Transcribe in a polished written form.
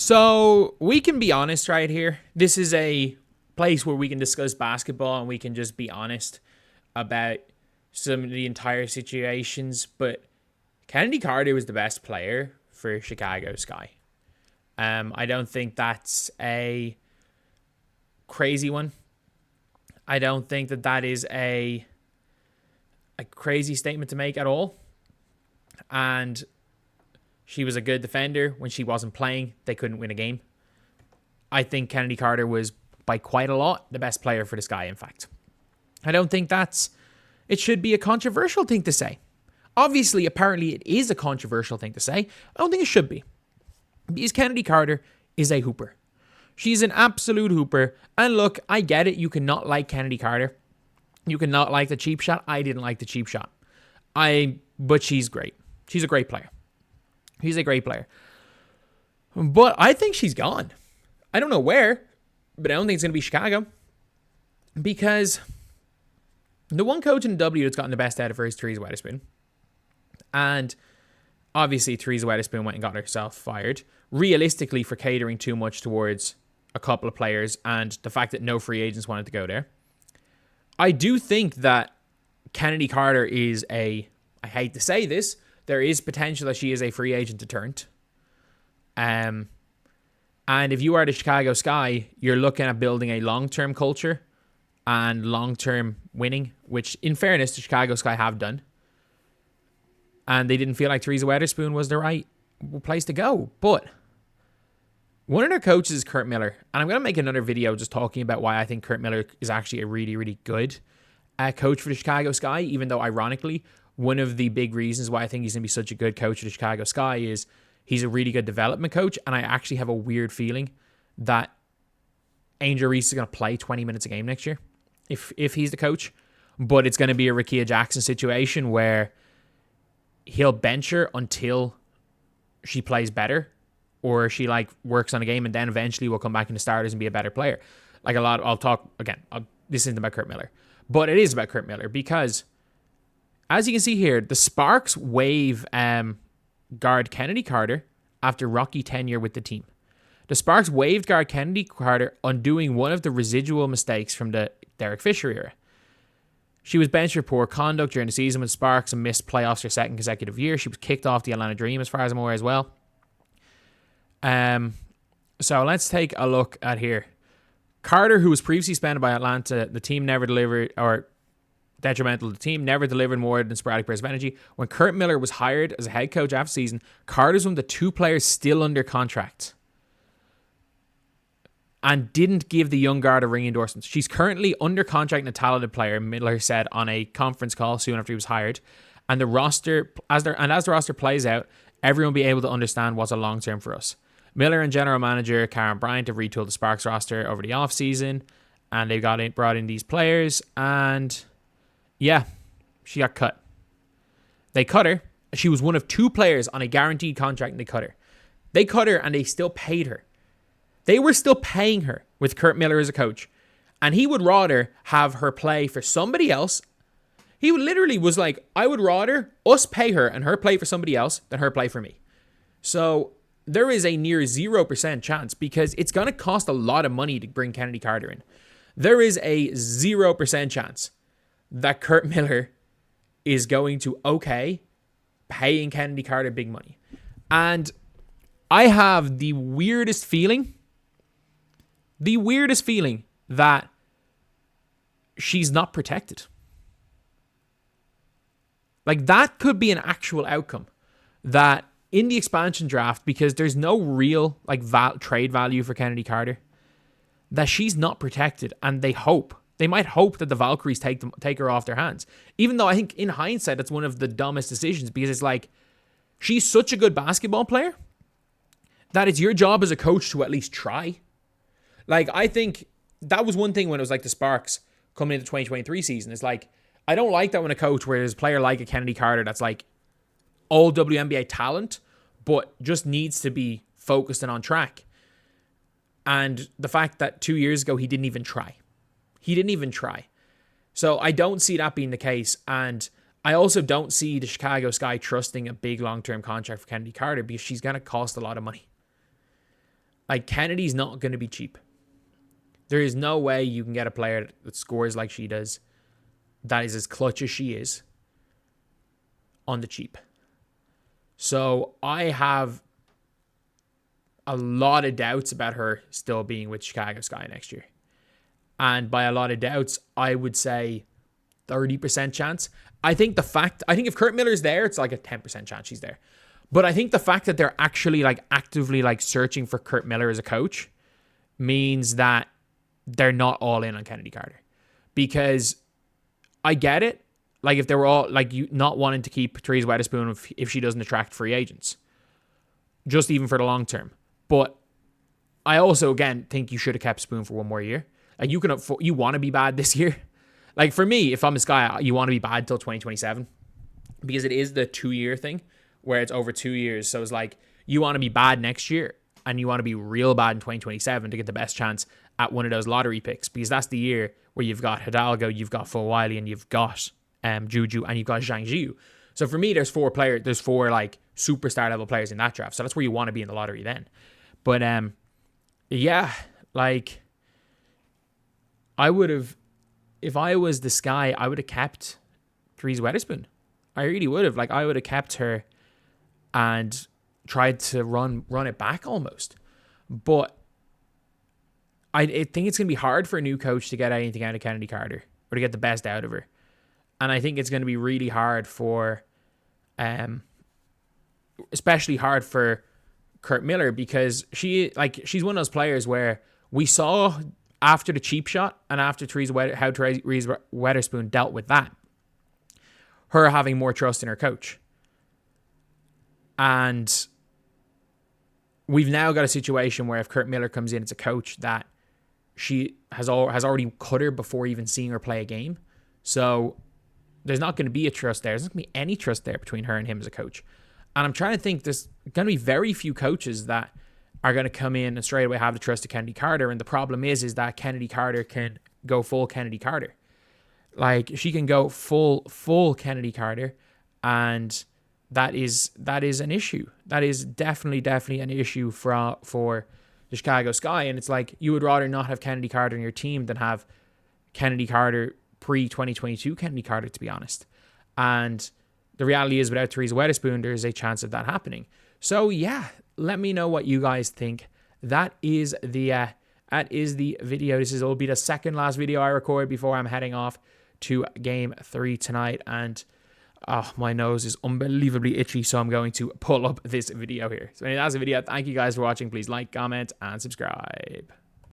So we can be honest right here. This is a place where we can discuss basketball and we can just be honest about some of the entire situations. But Kennedy Carter was the best player for Chicago Sky. I don't think that's a crazy one. I don't think that is a crazy statement to make at all. And she was a good defender. When she wasn't playing, they couldn't win a game. I think Kennedy Carter was, by quite a lot, the best player for the Sky, in fact. I don't think it should be a controversial thing to say. Obviously, apparently, it is a controversial thing to say. I don't think it should be. Because Kennedy Carter is a hooper. She's an absolute hooper. And look, I get it. You cannot like Kennedy Carter. You cannot like the cheap shot. I didn't like the cheap shot. But she's great. She's a great player. He's a great player. But I think she's gone. I don't know where, but I don't think it's going to be Chicago. Because the one coach in the W that's gotten the best out of her is Taurasi Weatherspoon. And obviously, Taurasi Weatherspoon went and got herself fired. Realistically, for catering too much towards a couple of players and the fact that no free agents wanted to go there. I do think that Kennedy Carter is I hate to say this, there is potential that she is a free agent to turn. And if you are the Chicago Sky, you're looking at building a long-term culture and long-term winning, which in fairness, the Chicago Sky have done. And they didn't feel like Taurasi Weatherspoon was the right place to go. But one of their coaches is Curt Miller. And I'm going to make another video just talking about why I think Curt Miller is actually a really, really good coach for the Chicago Sky, even though ironically, one of the big reasons why I think he's going to be such a good coach for the Chicago Sky is he's a really good development coach. And I actually have a weird feeling that Angel Reese is going to play 20 minutes a game next year if he's the coach. But it's going to be a Rickea Jackson situation where he'll bench her until she plays better or she works on a game and then eventually will come back into starters and be a better player. I'll talk again. This isn't about Curt Miller, but it is about Curt Miller because as you can see here, the Sparks waive guard Kennedy Carter after rocky tenure with the team. The Sparks waived guard Kennedy Carter, undoing one of the residual mistakes from the Derek Fisher era. She was benched for poor conduct during the season with Sparks and missed playoffs her second consecutive year. She was kicked off the Atlanta Dream as far as I'm aware as well. So let's take a look at here. Carter, who was previously suspended by Atlanta, the team never delivered, or detrimental to the team, never delivered more than sporadic bursts of energy. When Curt Miller was hired as a head coach after the season, Carter's one of the two players still under contract and didn't give the young guard a ring endorsement. She's currently under contract and a talented player, Miller said on a conference call soon after he was hired. And the roster, as the roster plays out, everyone will be able to understand what's a long term for us. Miller and general manager Karen Bryant have retooled the Sparks roster over the offseason, and they brought in these players, and yeah, she got cut. They cut her. She was one of two players on a guaranteed contract, and they cut her. They cut her, and they still paid her. They were still paying her with Curt Miller as a coach, and he would rather have her play for somebody else. He literally was like, I would rather us pay her and her play for somebody else than her play for me. So there is a near 0% chance, because it's going to cost a lot of money to bring Kennedy Carter in. There is a 0% chance that Curt Miller is going to paying Kennedy Carter big money. And I have the weirdest feeling that she's not protected. That could be an actual outcome, that in the expansion draft, because there's no real trade value for Kennedy Carter, that she's not protected, and they might hope that the Valkyries take her off their hands. Even though I think in hindsight that's one of the dumbest decisions, because it's she's such a good basketball player that it's your job as a coach to at least try. I think that was one thing when it was the Sparks coming into the 2023 season. It's I don't like that when a coach where there's a player like a Kennedy Carter that's all WNBA talent, but just needs to be focused and on track. And the fact that 2 years ago he didn't even try. So I don't see that being the case. And I also don't see the Chicago Sky trusting a big long-term contract for Kennedy Carter, because she's going to cost a lot of money. Like, Kennedy's not going to be cheap. There is no way you can get a player that scores like she does, that is as clutch as she is, on the cheap. So I have a lot of doubts about her still being with Chicago Sky next year. And by a lot of doubts, I would say 30% chance. I think if Curt Miller's there, it's like a 10% chance she's there. But I think the fact that they're actually like actively like searching for Curt Miller as a coach means that they're not all in on Kennedy Carter. Because I get it. Like, if they were all like, you not wanting to keep Taurasi Weatherspoon if she doesn't attract free agents, just even for the long term. But I also, again, think you should have kept Spoon for one more year. Like, you want to be bad this year. Like, for me, if I'm a Sky, you want to be bad till 2027, because it is the 2-year thing where it's over 2 years. So it's like, you want to be bad next year and you want to be real bad in 2027 to get the best chance at one of those lottery picks, because that's the year where you've got Hidalgo, you've got Fo Wiley, and you've got Juju, and you've got Zhang Jiu. So for me, there's four like superstar level players in that draft. So that's where you want to be in the lottery then. But yeah, like, I would have, if I was the Sky, I would have kept Taurasi Weatherspoon. I really would have. Like, I would have kept her and tried to run it back almost. But I think it's going to be hard for a new coach to get anything out of Kennedy Carter, or to get the best out of her. And I think it's going to be really hard for, especially hard for Curt Miller, because she's one of those players where we saw after the cheap shot and after how Taurasi Weatherspoon dealt with that, her having more trust in her coach. And we've now got a situation where if Curt Miller comes in as a coach, that she has already cut her before even seeing her play a game. So there's not going to be a trust there. There's not going to be any trust there between her and him as a coach. And I'm trying to think, there's going to be very few coaches that are going to come in and straight away have the trust of Kennedy Carter. And the problem is that Kennedy Carter can go full Kennedy Carter. Like, she can go full Kennedy Carter, and that is an issue. That is definitely an issue for the Chicago Sky. And it's like, you would rather not have Kennedy Carter in your team than have Kennedy Carter pre-2022 Kennedy Carter, to be honest. And the reality is, without Taurasi Weatherspoon, there is a chance of that happening. So yeah, let me know what you guys think. That is the video. This will be the second last video I record before I'm heading off to Game 3 tonight. And my nose is unbelievably itchy, so I'm going to pull up this video here. So anyway, that's the video. Thank you guys for watching. Please like, comment, and subscribe.